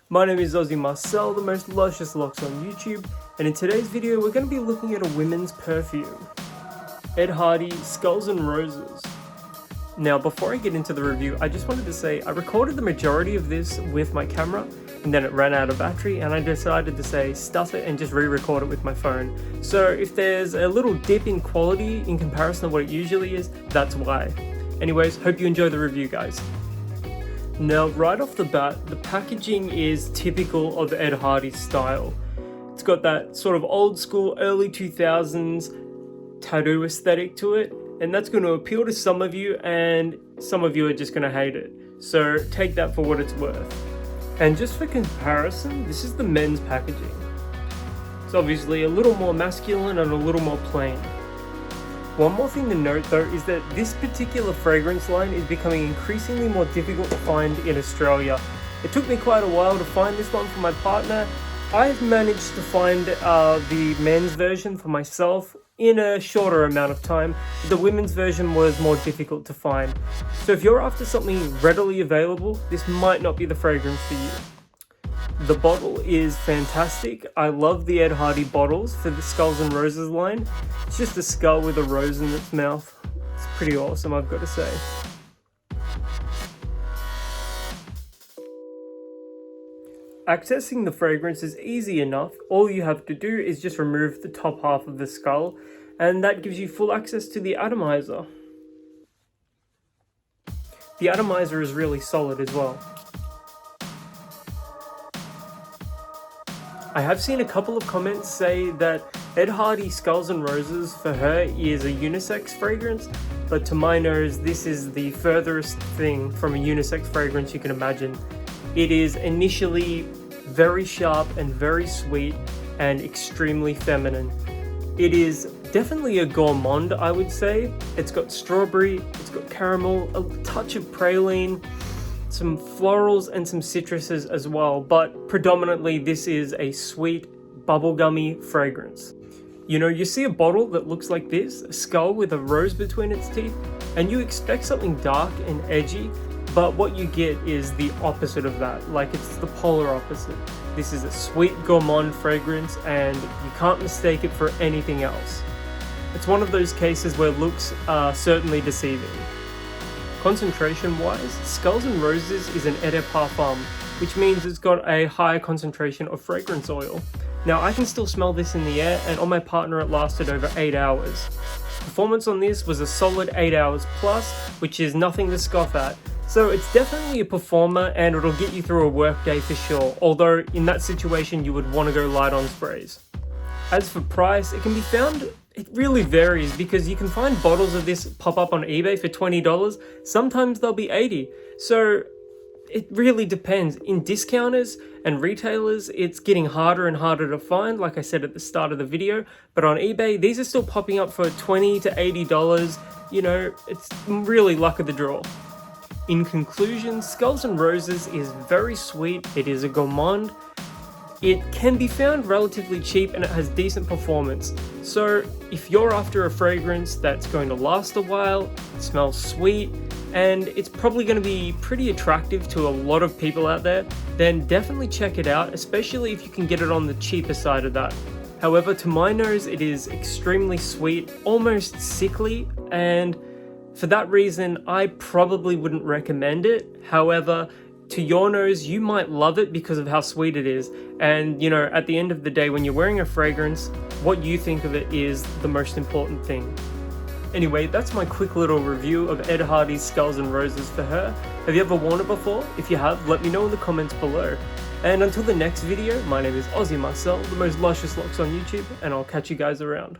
My name is Ozzy Marcel, the most luscious locks on YouTube, and in today's video we're going to be looking at a women's perfume. Ed Hardy Skulls and Roses. Now before I get into the review, I just wanted to say I recorded the majority of this with my camera and then it ran out of battery and I decided to say stuff it and just re-record it with my phone. So if there's a little dip in quality in comparison to what it usually is, that's why. Anyways, hope you enjoy the review, guys. Now right off the bat, the packaging is typical of Ed Hardy's style. It's got that sort of old school early 2000s tattoo aesthetic to it, and that's going to appeal to some of you and some of you are just going to hate it. So take that for what it's worth. And just for comparison, this is the men's packaging. It's obviously a little more masculine and a little more plain. One more thing to note though is that this particular fragrance line is becoming increasingly more difficult to find in Australia. It took me quite a while to find this one for my partner. I've managed to find the men's version for myself in a shorter amount of time. The women's version was more difficult to find. So if you're after something readily available, this might not be the fragrance for you. The bottle is fantastic. I love the Ed Hardy bottles for the Skulls and Roses line. It's just a skull with a rose in its mouth. It's pretty awesome, I've got to say. Accessing the fragrance is easy enough. All you have to do is just remove the top half of the skull, and that gives you full access to the atomizer. The atomizer is really solid as well. I have seen a couple of comments say that Ed Hardy Skulls and Roses for her is a unisex fragrance, but to my nose this is the furthest thing from a unisex fragrance you can imagine. It is initially very sharp and very sweet and extremely feminine. It is definitely a gourmand, I would say. It's got strawberry, it's got caramel, a touch of praline, some florals and some citruses as well, but predominantly this is a sweet, bubblegummy fragrance. You know, you see a bottle that looks like this, a skull with a rose between its teeth, and you expect something dark and edgy, but what you get is the opposite of that. Like, it's the polar opposite. This is a sweet gourmand fragrance and you can't mistake it for anything else. It's one of those cases where looks are certainly deceiving. Concentration-wise, Skulls and Roses is an eau de parfum, which means it's got a higher concentration of fragrance oil. Now I can still smell this in the air, and on my partner it lasted over 8 hours. Performance on this was a solid 8 hours plus, which is nothing to scoff at. So it's definitely a performer and it'll get you through a work day for sure, although in that situation you would want to go light on sprays. As for price, it can be found, it really varies because you can find bottles of this pop up on eBay for $20, sometimes they'll be $80. So it really depends. In discounters and retailers, it's getting harder and harder to find, like I said at the start of the video, but on eBay, these are still popping up for $20 to $80. You know, it's really luck of the draw. In conclusion, Skulls and Roses is very sweet, it is a gourmand, it can be found relatively cheap and it has decent performance. So if you're after a fragrance that's going to last a while, it smells sweet, and it's probably going to be pretty attractive to a lot of people out there, then definitely check it out, especially if you can get it on the cheaper side of that. However, to my nose, it is extremely sweet, almost sickly, and for that reason, I probably wouldn't recommend it. However, to your nose, you might love it because of how sweet it is. And you know, at the end of the day, when you're wearing a fragrance, what you think of it is the most important thing. Anyway, that's my quick little review of Ed Hardy's Skulls and Roses for her. Have you ever worn it before? If you have, let me know in the comments below. And until the next video, my name is Ozzy Marcel, the most luscious locks on YouTube, and I'll catch you guys around.